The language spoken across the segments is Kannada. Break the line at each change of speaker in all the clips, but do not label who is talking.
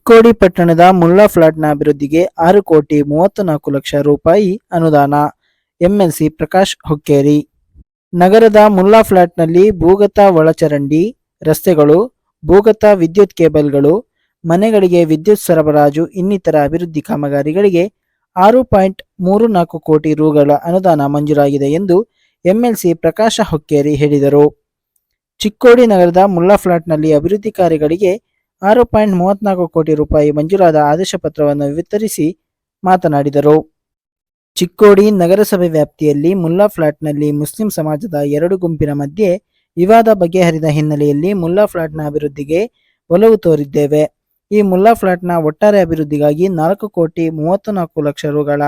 ಚಿಕ್ಕೋಡಿ ಪಟ್ಟಣದ ಮುಲ್ಲಾ ಫ್ಲಾಟ್ನ ಅಭಿವೃದ್ಧಿಗೆ 6,34,00,000 ರೂಪಾಯಿ ಅನುದಾನ. ಎಂಎಲ್ಸಿ ಪ್ರಕಾಶ್ ಹುಕ್ಕೇರಿ. ನಗರದ ಮುಲ್ಲಾ ಫ್ಲಾಟ್ನಲ್ಲಿ ಭೂಗತ ಒಳಚರಂಡಿ, ರಸ್ತೆಗಳು, ಭೂಗತ ವಿದ್ಯುತ್ ಕೇಬಲ್ಗಳು, ಮನೆಗಳಿಗೆ ವಿದ್ಯುತ್ ಸರಬರಾಜು ಇನ್ನಿತರ ಅಭಿವೃದ್ಧಿ ಕಾಮಗಾರಿಗಳಿಗೆ 6.34 ಕೋಟಿ ರುಗಳ ಅನುದಾನ ಮಂಜೂರಾಗಿದೆ ಎಂದು ಎಂಎಲ್ಸಿ ಪ್ರಕಾಶ ಹುಕ್ಕೇರಿ ಹೇಳಿದರು. ಚಿಕ್ಕೋಡಿ ನಗರದ ಮುಲ್ಲಾ ಫ್ಲಾಟ್ನಲ್ಲಿ ಅಭಿವೃದ್ಧಿ ಕಾರ್ಯಗಳಿಗೆ 6.34 ಕೋಟಿ ರೂಪಾಯಿ ಮಂಜೂರಾದ ಆದೇಶ ಪತ್ರವನ್ನು ವಿತರಿಸಿ ಮಾತನಾಡಿದರು. ಚಿಕ್ಕೋಡಿ ನಗರಸಭೆ ವ್ಯಾಪ್ತಿಯಲ್ಲಿ ಮುಲ್ಲಾ ಫ್ಲಾಟ್ನಲ್ಲಿ ಮುಸ್ಲಿಂ ಸಮಾಜದ 2 ಗುಂಪಿನ ಮಧ್ಯೆ ವಿವಾದ ಬಗೆಹರಿದ ಹಿನ್ನೆಲೆಯಲ್ಲಿ ಮುಲ್ಲಾ ಫ್ಲಾಟ್ನ ಅಭಿವೃದ್ಧಿಗೆ ಒಲವು ತೋರಿದ್ದೇವೆ. ಈ ಮುಲ್ಲಾ ಫ್ಲಾಟ್ನ ಒಟ್ಟಾರೆ ಅಭಿವೃದ್ಧಿಗಾಗಿ 4,34,00,000 ರುಗಳ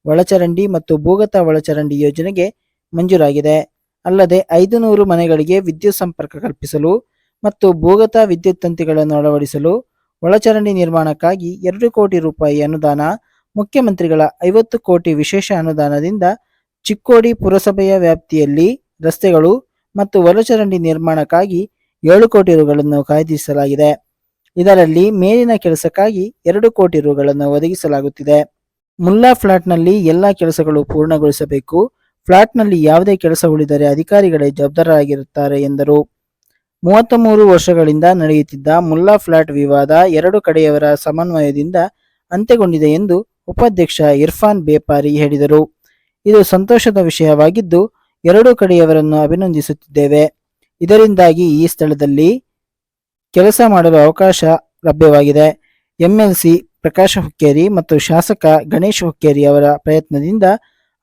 ಒಳಚರಂಡಿ ಮತ್ತು ಭೂಗತ ಒಳಚರಂಡಿ ಯೋಜನೆಗೆ ಮಂಜೂರಾಗಿದೆ. ಅಲ್ಲದೆ 500 ಮನೆಗಳಿಗೆ ವಿದ್ಯುತ್ ಸಂಪರ್ಕ ಕಲ್ಪಿಸಲು ಮತ್ತು ಭೂಗತ ವಿದ್ಯುತ್ ತಂತಿಗಳನ್ನು ಅಳವಡಿಸಲು ಒಳಚರಂಡಿ ನಿರ್ಮಾಣಕ್ಕಾಗಿ 2 ಕೋಟಿ ರೂಪಾಯಿ ಅನುದಾನ, ಮುಖ್ಯಮಂತ್ರಿಗಳ 50 ಕೋಟಿ ವಿಶೇಷ ಅನುದಾನದಿಂದ ಚಿಕ್ಕೋಡಿ ಪುರಸಭೆಯ ವ್ಯಾಪ್ತಿಯಲ್ಲಿ ರಸ್ತೆಗಳು ಮತ್ತು ಒಳಚರಂಡಿ ನಿರ್ಮಾಣಕ್ಕಾಗಿ 7 ಕೋಟಿ ರುಗಳನ್ನು ಕಾಯ್ದಿರಿಸಲಾಗಿದೆ. ಇದರಲ್ಲಿ ಮೇಲಿನ ಕೆಲಸಕ್ಕಾಗಿ 2 ಕೋಟಿ ರುಗಳನ್ನು ಒದಗಿಸಲಾಗುತ್ತಿದೆ. ಮುಲ್ಲಾ ಫ್ಲಾಟ್ನಲ್ಲಿ ಎಲ್ಲ ಕೆಲಸಗಳು ಪೂರ್ಣಗೊಳಿಸಬೇಕು. ಫ್ಲಾಟ್ನಲ್ಲಿ ಯಾವುದೇ ಕೆಲಸ ಉಳಿದರೆ ಅಧಿಕಾರಿಗಳೇ ಜವಾಬ್ದಾರರಾಗಿರುತ್ತಾರೆ ಎಂದರು. 33 ವರ್ಷಗಳಿಂದ ನಡೆಯುತ್ತಿದ್ದ ಮುಲ್ಲಾ ಫ್ಲಾಟ್ ವಿವಾದ 2 ಕಡೆಯವರ ಸಮನ್ವಯದಿಂದ ಅಂತ್ಯಗೊಂಡಿದೆ ಎಂದು ಉಪಾಧ್ಯಕ್ಷ ಇರ್ಫಾನ್ ಬೇಪಾರಿ ಹೇಳಿದರು. ಇದು ಸಂತೋಷದ ವಿಷಯವಾಗಿದ್ದು 2 ಕಡೆಯವರನ್ನು ಅಭಿನಂದಿಸುತ್ತಿದ್ದೇವೆ. ಇದರಿಂದಾಗಿ ಈ ಸ್ಥಳದಲ್ಲಿ ಕೆಲಸ ಮಾಡಲು ಅವಕಾಶ ಲಭ್ಯವಾಗಿದೆ. ಎಂಎಲ್ಸಿ ಪ್ರಕಾಶ ಹುಕ್ಕೇರಿ ಮತ್ತು ಶಾಸಕ ಗಣೇಶ್ ಹುಕ್ಕೇರಿ ಅವರ ಪ್ರಯತ್ನದಿಂದ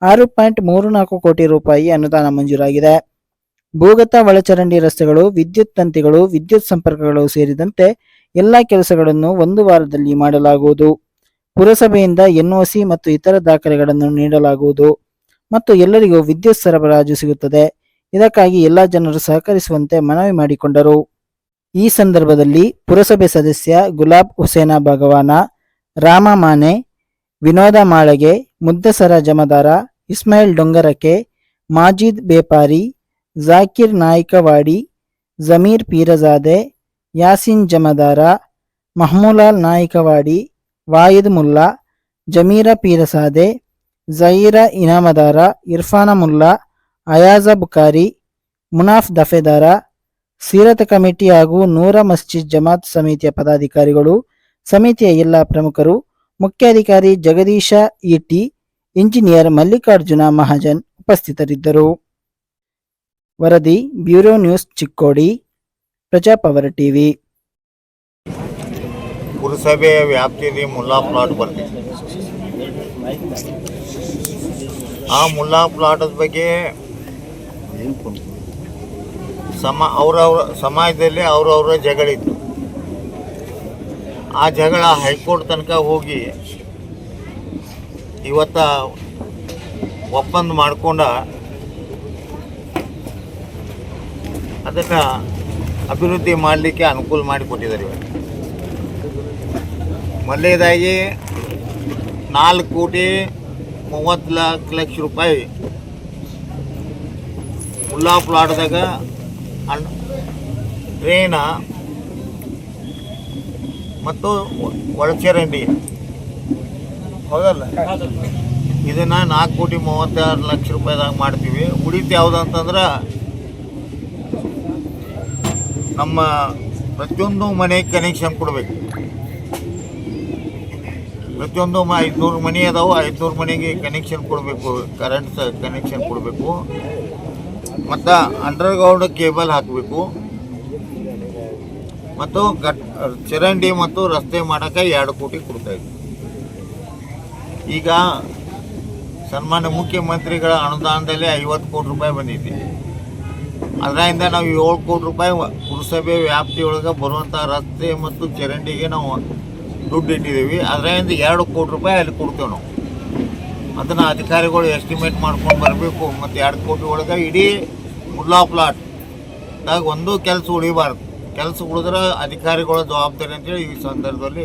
6.34 ಕೋಟಿ ರೂಪಾಯಿ ಅನುದಾನ ಮಂಜೂರಾಗಿದೆ. ಭೂಗತ ಒಳಚರಂಡಿ, ರಸ್ತೆಗಳು, ವಿದ್ಯುತ್ ತಂತಿಗಳು, ವಿದ್ಯುತ್ ಸಂಪರ್ಕಗಳು ಸೇರಿದಂತೆ ಎಲ್ಲ ಕೆಲಸಗಳನ್ನು 1 ವಾರದಲ್ಲಿ ಮಾಡಲಾಗುವುದು. ಪುರಸಭೆಯಿಂದ ಎನ್ಒಸಿ ಮತ್ತು ಇತರ ದಾಖಲೆಗಳನ್ನು ನೀಡಲಾಗುವುದು ಮತ್ತು ಎಲ್ಲರಿಗೂ ವಿದ್ಯುತ್ ಸರಬರಾಜು ಸಿಗುತ್ತದೆ. ಇದಕ್ಕಾಗಿ ಎಲ್ಲ ಜನರು ಸಹಕರಿಸುವಂತೆ ಮನವಿ ಮಾಡಿಕೊಂಡರು. ಈ ಸಂದರ್ಭದಲ್ಲಿ ಪುರಸಭೆ ಸದಸ್ಯ ಗುಲಾಬ್ ಹುಸೇನ ಭಗವಾನ, ರಾಮ ಮಾನೆ, ವಿನೋದ ಮಾಳಗೆ, ಮುದ್ದಸರ ಜಮದಾರ, ಇಸ್ಮಾಯಿಲ್ ಡೊಂಗರಕೆ, ಮಾಜೀದ್ ಬೇಪಾರಿ, ಜಾಕಿರ್ ನಾಯ್ಕವಾಡಿ, ಜಮೀರ್ ಪೀರಜಾದೆ, ಯಾಸಿನ್ ಜಮದಾರ, ಮಹಮೂಲಾಲ್ ನಾಯ್ಕವಾಡಿ, ವಾಯಿದ್ ಮುಲ್ಲಾ, ಜಮೀರ ಪೀರಸಾದೆ, ಜಹೀರ ಇನಾಮದಾರ, ಇರ್ಫಾನ ಮುಲ್ಲಾ, ಅಯಾಜ ಬುಕಾರಿ, ಮುನಾಫ್ ದಫೆದಾರ, ಸೀರತ್ ಕಮಿಟಿ ಹಾಗೂ ನೂರ ಮಸ್ಜಿದ್ ಜಮಾತ್ ಸಮಿತಿಯ ಪದಾಧಿಕಾರಿಗಳು, ಸಮಿತಿಯ ಎಲ್ಲ ಪ್ರಮುಖರು, ಮುಖ್ಯಾಧಿಕಾರಿ ಜಗದೀಶ ಇಟಿ, ಇಂಜಿನಿಯರ್ ಮಲ್ಲಿಕಾರ್ಜುನ ಮಹಾಜನ್ ಉಪಸ್ಥಿತರಿದ್ದರು. ವರದಿ bureau news Chikkodi, Praja power TV.
ಪುರಸಭೆಯ ವ್ಯಾಪ್ತಿಯಲ್ಲಿ ಮುಲ್ಲಾ ಪ್ಲಾಟ್ ಬರ್ತಿದೆ. ಆ ಮುಲ್ಲಾ ಪ್ಲಾಟದ ಬಗ್ಗೆ ಅವರವರ ಸಮಾಜದಲ್ಲಿ ಅವರವರ ಜಗಳಿತ್ತು. ಆ ಜಗಳ ಹೈಕೋರ್ಟ್ ತನಕ ಹೋಗಿ ಇವತ್ತ ಒಪ್ಪಂದ ಮಾಡ್ಕೊಂಡ ಅದನ್ನು ಅಭಿವೃದ್ಧಿ ಮಾಡಲಿಕ್ಕೆ ಅನುಕೂಲ ಮಾಡಿಕೊಟ್ಟಿದ್ದಾರೆ. ಇವತ್ತು ಮೊದಲನೇದಾಗಿ 4,30,00,000 ರೂಪಾಯಿ ಮುಲ್ಲಾ ಪ್ಲಾಟ್ದಾಗ ಡ್ರೈನ ಮತ್ತು ಒಳಚರಂಡಿ ಹೌದಲ್ಲ, ಇದನ್ನು 4,36,00,000 ರೂಪಾಯಿದಾಗ ಮಾಡ್ತೀವಿ. ಉಳಿತು ಯಾವುದಂತಂದ್ರೆ ನಮ್ಮ ಪ್ರತಿಯೊಂದು ಮನೆಗೆ ಕನೆಕ್ಷನ್ ಕೊಡಬೇಕು. ಪ್ರತಿಯೊಂದು 500 ಮನೆ ಅದಾವೆ, 500 ಮನೆಗೆ ಕನೆಕ್ಷನ್ ಕೊಡಬೇಕು, ಕರೆಂಟ್ ಕನೆಕ್ಷನ್ ಕೊಡಬೇಕು ಮತ್ತು ಅಂಡರ್ಗ್ರೌಂಡ್ ಕೇಬಲ್ ಹಾಕಬೇಕು ಮತ್ತು ಚರಂಡಿ ಮತ್ತು ರಸ್ತೆ ಮಾಡೋಕ್ಕೆ 2 ಕೋಟಿ ಕೊಡ್ತಾಯಿದ್ವಿ. ಈಗ ಸನ್ಮಾನ್ಯ ಮುಖ್ಯಮಂತ್ರಿಗಳ ಅನುದಾನದಲ್ಲಿ 50 ಕೋಟಿ ರೂಪಾಯಿ ಬಂದಿದೆ. ಅದರಿಂದ ನಾವು 7 ಕೋಟಿ ರೂಪಾಯಿ ಪುರಸಭೆ ವ್ಯಾಪ್ತಿಯೊಳಗೆ ಬರುವಂಥ ರಸ್ತೆ ಮತ್ತು ಚರಂಡಿಗೆ ನಾವು ದುಡ್ಡು ಇಟ್ಟಿದ್ದೀವಿ. ಅದರಿಂದ 2 ಕೋಟಿ ರೂಪಾಯಿ ಅಲ್ಲಿ ಕೊಡ್ತೇವೆ ನಾವು. ಅದನ್ನು ಅಧಿಕಾರಿಗಳು ಎಸ್ಟಿಮೇಟ್ ಮಾಡ್ಕೊಂಡು ಬರಬೇಕು. ಮತ್ತು 2 ಕೋಟಿ ಒಳಗೆ ಇಡೀ ಮುಲ್ಲಾ ಪ್ಲಾಟ್ದಾಗ ಒಂದು ಕೆಲಸ ಉಳಿಬಾರ್ದು. ಕೆಲಸ ಉಳಿದ್ರೆ ಅಧಿಕಾರಿಗಳ ಜವಾಬ್ದಾರಿ ಅಂತೇಳಿ ಈ ಸಂದರ್ಭದಲ್ಲಿ